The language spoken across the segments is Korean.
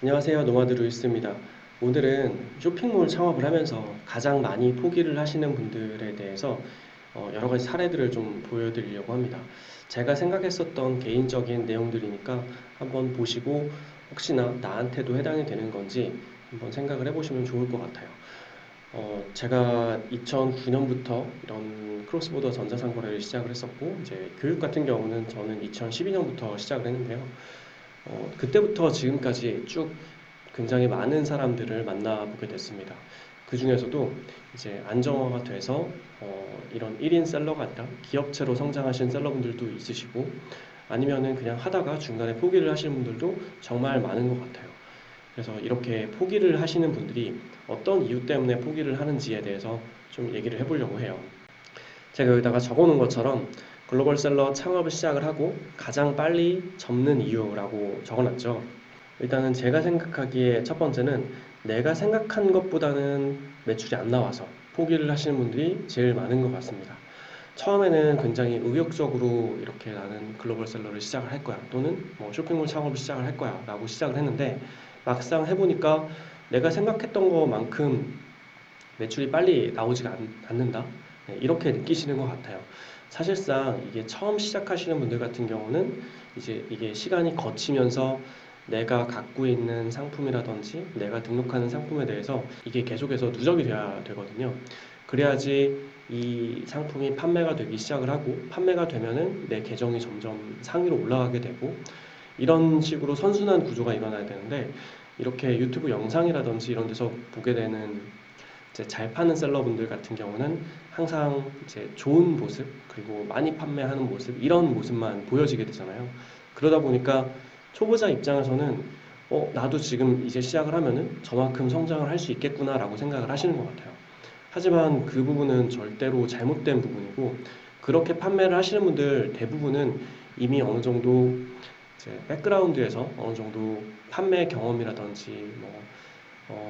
안녕하세요. 노마드 루이스입니다. 오늘은 쇼핑몰 창업을 하면서 가장 많이 포기를 하시는 분들에 대해서 여러 가지 사례들을 좀 보여드리려고 합니다. 제가 생각했었던 개인적인 내용들이니까 한번 보시고 혹시나 나한테도 해당이 되는 건지 한번 생각을 해보시면 좋을 것 같아요. 제가 2009년부터 이런 크로스보더 전자상거래를 시작을 했었고, 이제 교육 같은 경우는 저는 2012년부터 시작을 했는데요. 그때부터 지금까지 쭉 굉장히 많은 사람들을 만나보게 됐습니다. 그 중에서도 이제 안정화가 돼서 이런 1인 셀러가 아니라 기업체로 성장하신 셀러분들도 있으시고, 아니면은 그냥 하다가 중간에 포기를 하시는 분들도 정말 많은 것 같아요. 그래서 이렇게 포기를 하시는 분들이 어떤 이유 때문에 포기를 하는지에 대해서 좀 얘기를 해보려고 해요. 제가 여기다가 적어놓은 것처럼 글로벌 셀러 창업을 시작을 하고 가장 빨리 접는 이유라고 적어놨죠. 일단은 제가 생각하기에 첫 번째는 내가 생각한 것보다는 매출이 안 나와서 포기를 하시는 분들이 제일 많은 것 같습니다. 처음에는 굉장히 의욕적으로 이렇게 나는 글로벌 셀러를 시작을 할 거야, 또는 뭐 쇼핑몰 창업을 시작을 할 거야 라고 시작을 했는데, 막상 해보니까 내가 생각했던 것만큼 매출이 빨리 나오지가 않는다, 네, 이렇게 느끼시는 것 같아요. 사실상 이게 처음 시작하시는 분들 같은 경우는 이제 이게 시간이 거치면서 내가 갖고 있는 상품이라든지 내가 등록하는 상품에 대해서 이게 계속해서 누적이 돼야 되거든요. 그래야지 이 상품이 판매가 되기 시작을 하고, 판매가 되면은 내 계정이 점점 상위로 올라가게 되고, 이런 식으로 선순환 구조가 일어나야 되는데, 이렇게 유튜브 영상이라든지 이런 데서 보게 되는 이제 잘 파는 셀러분들 같은 경우는 항상 이제 좋은 모습, 그리고 많이 판매하는 모습, 이런 모습만 보여지게 되잖아요. 그러다 보니까 초보자 입장에서는 나도 지금 이제 시작을 하면은 저만큼 성장을 할 수 있겠구나라고 생각을 하시는 것 같아요. 하지만 그 부분은 절대로 잘못된 부분이고, 그렇게 판매를 하시는 분들 대부분은 이미 어느 정도 이제 백그라운드에서 어느 정도 판매 경험이라든지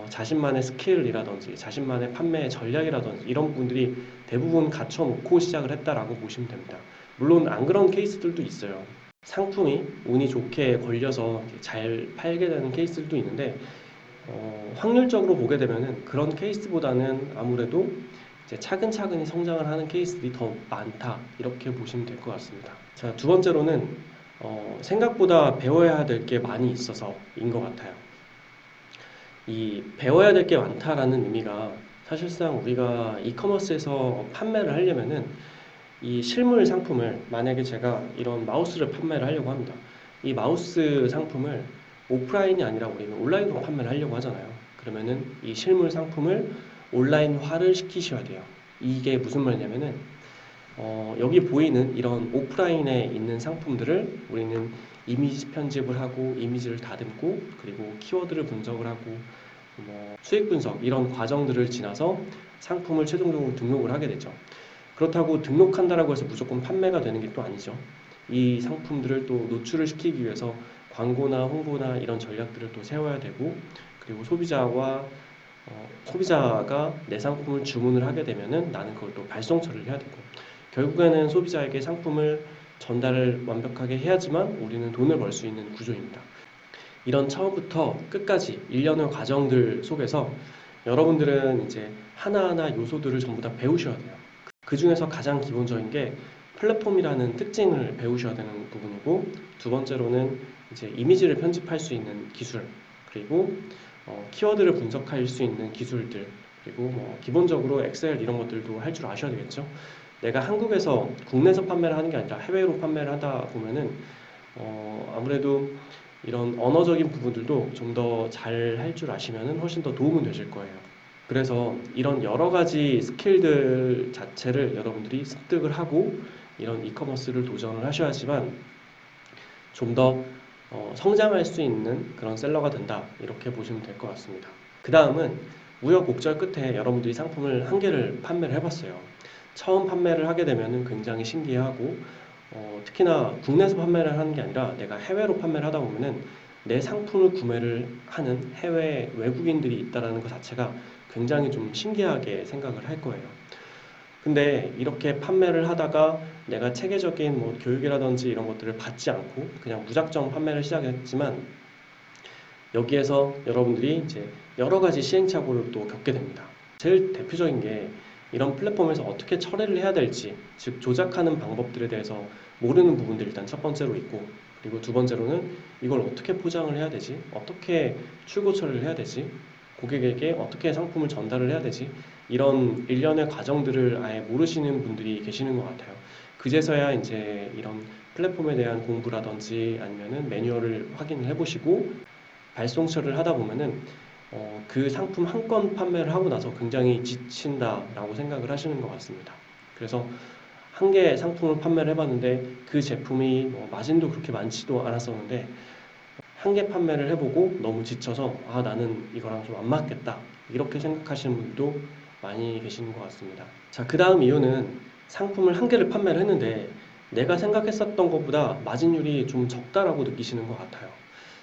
자신만의 스킬이라든지 자신만의 판매 전략이라든지 이런 부분들이 대부분 갖춰놓고 시작을 했다라고 보시면 됩니다. 물론 안 그런 케이스들도 있어요. 상품이 운이 좋게 걸려서 잘 팔게 되는 케이스들도 있는데, 확률적으로 보게 되면은 그런 케이스보다는 아무래도 이제 차근차근히 성장을 하는 케이스들이 더 많다, 이렇게 보시면 될 것 같습니다. 자, 두 번째로는 생각보다 배워야 될 게 많이 있어서인 것 같아요. 이 배워야 될 게 많다라는 의미가, 사실상 우리가 이커머스에서 판매를 하려면은 이 실물 상품을, 만약에 제가 이런 마우스를 판매를 하려고 합니다. 이 마우스 상품을 오프라인이 아니라 우리는 온라인으로 판매를 하려고 하잖아요. 그러면은 이 실물 상품을 온라인화를 시키셔야 돼요. 이게 무슨 말이냐면은 여기 보이는 이런 오프라인에 있는 상품들을 우리는 이미지 편집을 하고 이미지를 다듬고, 그리고 키워드를 분석을 하고 수익 분석 이런 과정들을 지나서 상품을 최종적으로 등록을 하게 되죠. 그렇다고 등록한다라고 해서 무조건 판매가 되는 게 또 아니죠. 이 상품들을 또 노출을 시키기 위해서 광고나 홍보나 이런 전략들을 또 세워야 되고, 그리고 소비자가 내 상품을 주문을 하게 되면은 나는 그걸 또 발송 처리를 해야 되고, 결국에는 소비자에게 상품을 전달을 완벽하게 해야지만 우리는 돈을 벌 수 있는 구조입니다. 이런 처음부터 끝까지 일련의 과정들 속에서 여러분들은 이제 하나하나 요소들을 전부 다 배우셔야 돼요. 그 중에서 가장 기본적인 게 플랫폼이라는 특징을 배우셔야 되는 부분이고, 두 번째로는 이제 이미지를 편집할 수 있는 기술, 그리고 키워드를 분석할 수 있는 기술들, 그리고 기본적으로 엑셀 이런 것들도 할 줄 아셔야 되겠죠. 내가 한국에서 국내에서 판매를 하는 게 아니라 해외로 판매를 하다 보면은 아무래도 이런 언어적인 부분들도 좀 더 잘 할 줄 아시면은 훨씬 더 도움은 되실 거예요. 그래서 이런 여러 가지 스킬들 자체를 여러분들이 습득을 하고 이런 이커머스를 도전을 하셔야지만 좀 더 성장할 수 있는 그런 셀러가 된다, 이렇게 보시면 될 것 같습니다. 그 다음은 우여곡절 끝에 여러분들이 상품을 한 개를 판매를 해봤어요. 처음 판매를 하게 되면 굉장히 신기해하고, 특히나 국내에서 판매를 하는 게 아니라 내가 해외로 판매를 하다 보면은 내 상품을 구매를 하는 해외 외국인들이 있다는 것 자체가 굉장히 좀 신기하게 생각을 할 거예요. 근데 이렇게 판매를 하다가 내가 체계적인 교육이라든지 이런 것들을 받지 않고 그냥 무작정 판매를 시작했지만, 여기에서 여러분들이 이제 여러 가지 시행착오를 또 겪게 됩니다. 제일 대표적인 게 이런 플랫폼에서 어떻게 처리를 해야 될지, 즉 조작하는 방법들에 대해서 모르는 부분들이 일단 첫 번째로 있고, 그리고 두 번째로는 이걸 어떻게 포장을 해야 되지? 어떻게 출고 처리를 해야 되지? 고객에게 어떻게 상품을 전달을 해야 되지? 이런 일련의 과정들을 아예 모르시는 분들이 계시는 것 같아요. 그제서야 이제 이런 플랫폼에 대한 공부라든지 아니면은 매뉴얼을 확인을 해보시고 발송처를 하다 보면은 그 상품 한 건 판매를 하고 나서 굉장히 지친다라고 생각을 하시는 것 같습니다. 그래서 한 개의 상품을 판매를 해봤는데 그 제품이 마진도 그렇게 많지도 않았었는데 한 개 판매를 해보고 너무 지쳐서 아 나는 이거랑 좀 안 맞겠다 이렇게 생각하시는 분도 많이 계시는 것 같습니다. 자, 그 다음 이유는 상품을 한 개를 판매를 했는데 내가 생각했었던 것보다 마진율이 좀 적다라고 느끼시는 것 같아요.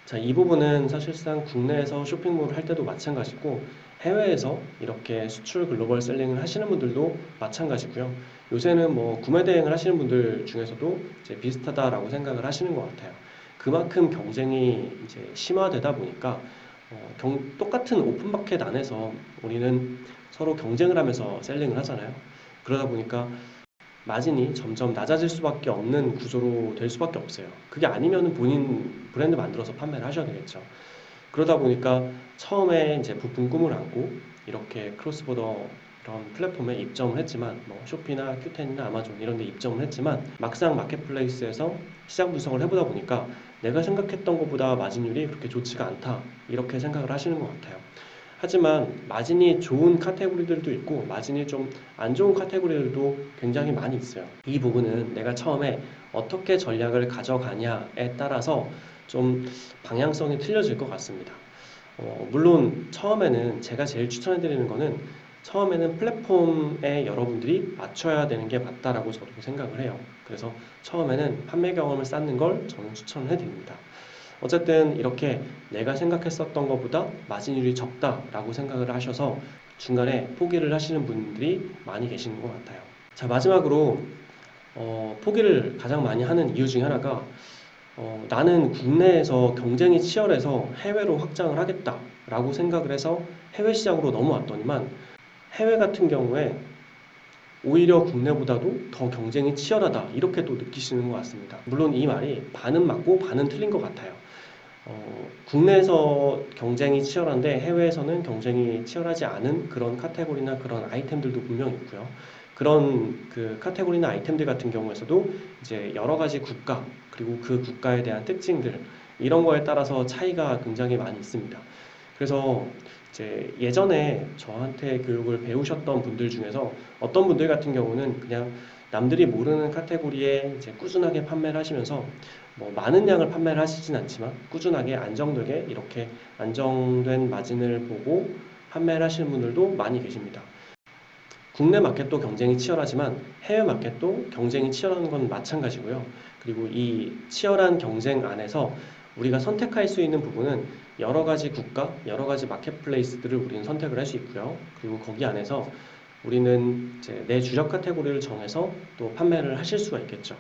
자, 이 부분은 사실상 국내에서 쇼핑몰을 할 때도 마찬가지고 해외에서 이렇게 수출 글로벌 셀링을 하시는 분들도 마찬가지고요. 요새는 구매 대행을 하시는 분들 중에서도 이제 비슷하다라고 생각을 하시는 것 같아요. 그만큼 경쟁이 이제 심화되다 보니까 똑같은 오픈마켓 안에서 우리는 서로 경쟁을 하면서 셀링을 하잖아요. 그러다 보니까 마진이 점점 낮아질 수밖에 없는 구조로 될 수밖에 없어요. 그게 아니면 본인 브랜드 만들어서 판매를 하셔야 되겠죠. 그러다 보니까 처음에 이제 부품 꿈을 안고 이렇게 크로스보더 이런 플랫폼에 입점을 했지만 쇼피나 큐텐이나 아마존 이런 데 입점을 했지만 막상 마켓플레이스에서 시장 분석을 해보다 보니까 내가 생각했던 것보다 마진율이 그렇게 좋지가 않다 이렇게 생각을 하시는 것 같아요. 하지만 마진이 좋은 카테고리들도 있고 마진이 좀 안 좋은 카테고리들도 굉장히 많이 있어요. 이 부분은 내가 처음에 어떻게 전략을 가져가냐에 따라서 좀 방향성이 틀려질 것 같습니다. 물론 처음에는 제가 제일 추천해드리는 거는 처음에는 플랫폼에 여러분들이 맞춰야 되는 게 맞다라고 저도 생각을 해요. 그래서 처음에는 판매 경험을 쌓는 걸 저는 추천을 해드립니다. 어쨌든 이렇게 내가 생각했었던 것보다 마진율이 적다라고 생각을 하셔서 중간에 포기를 하시는 분들이 많이 계시는 것 같아요. 자, 마지막으로 포기를 가장 많이 하는 이유 중에 하나가 나는 국내에서 경쟁이 치열해서 해외로 확장을 하겠다라고 생각을 해서 해외 시장으로 넘어왔더니만 해외 같은 경우에 오히려 국내보다도 더 경쟁이 치열하다 이렇게 또 느끼시는 것 같습니다. 물론 이 말이 반은 맞고 반은 틀린 것 같아요. 국내에서 경쟁이 치열한데 해외에서는 경쟁이 치열하지 않은 그런 카테고리나 그런 아이템들도 분명히 있고요. 그런 그 카테고리나 아이템들 같은 경우에서도 이제 여러 가지 국가 그리고 그 국가에 대한 특징들 이런 거에 따라서 차이가 굉장히 많이 있습니다. 그래서 이제 예전에 저한테 교육을 배우셨던 분들 중에서 어떤 분들 같은 경우는 그냥 남들이 모르는 카테고리에 이제 꾸준하게 판매를 하시면서 많은 양을 판매를 하시진 않지만 꾸준하게 안정되게 이렇게 안정된 마진을 보고 판매를 하시는 분들도 많이 계십니다. 국내 마켓도 경쟁이 치열하지만 해외 마켓도 경쟁이 치열한 건 마찬가지고요. 그리고 이 치열한 경쟁 안에서 우리가 선택할 수 있는 부분은 여러 가지 국가, 여러 가지 마켓플레이스들을 우리는 선택을 할 수 있고요. 그리고 거기 안에서 우리는 이제 내 주력 카테고리를 정해서 또 판매를 하실 수가 있겠죠.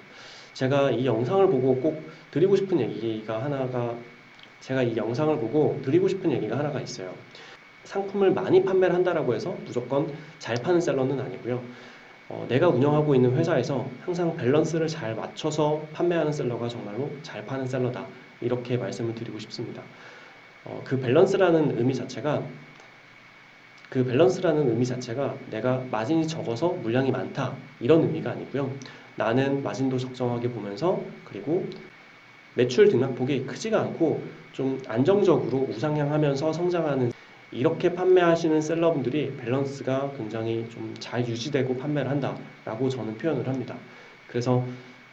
제가 이 영상을 보고 꼭 드리고 싶은 얘기가 하나가 제가 이 영상을 보고 드리고 싶은 얘기가 하나가 있어요. 상품을 많이 판매를 한다라고 해서 무조건 잘 파는 셀러는 아니고요. 내가 운영하고 있는 회사에서 항상 밸런스를 잘 맞춰서 판매하는 셀러가 정말로 잘 파는 셀러다. 이렇게 말씀을 드리고 싶습니다. 그 밸런스라는 의미 자체가 내가 마진이 적어서 물량이 많다. 이런 의미가 아니고요. 나는 마진도 적정하게 보면서 그리고 매출 등락폭이 크지가 않고 좀 안정적으로 우상향하면서 성장하는 이렇게 판매하시는 셀러분들이 밸런스가 굉장히 좀 잘 유지되고 판매를 한다라고 저는 표현을 합니다. 그래서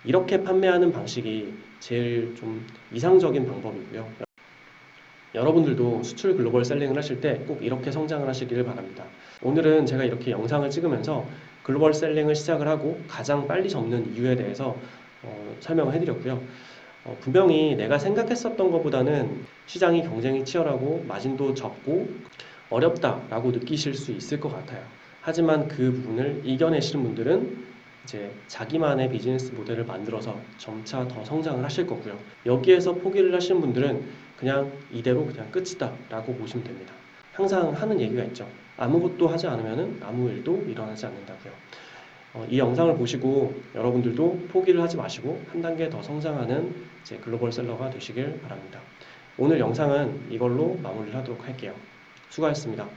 이렇게 판매하는 방식이 제일 좀 이상적인 방법이고요. 여러분들도 수출 글로벌 셀링을 하실 때 꼭 이렇게 성장을 하시기를 바랍니다. 오늘은 제가 이렇게 영상을 찍으면서 글로벌 셀링을 시작을 하고 가장 빨리 접는 이유에 대해서 설명을 해드렸고요. 분명히 내가 생각했었던 것보다는 시장이 경쟁이 치열하고 마진도 적고 어렵다라고 느끼실 수 있을 것 같아요. 하지만 그 부분을 이겨내시는 분들은 이제 자기만의 비즈니스 모델을 만들어서 점차 더 성장을 하실 거고요. 여기에서 포기를 하시는 분들은 그냥 이대로 그냥 끝이다 라고 보시면 됩니다. 항상 하는 얘기가 있죠. 아무것도 하지 않으면 아무 일도 일어나지 않는다고요. 이 영상을 보시고 여러분들도 포기를 하지 마시고 한 단계 더 성장하는 이제 글로벌 셀러가 되시길 바랍니다. 오늘 영상은 이걸로 마무리를 하도록 할게요. 수고하셨습니다.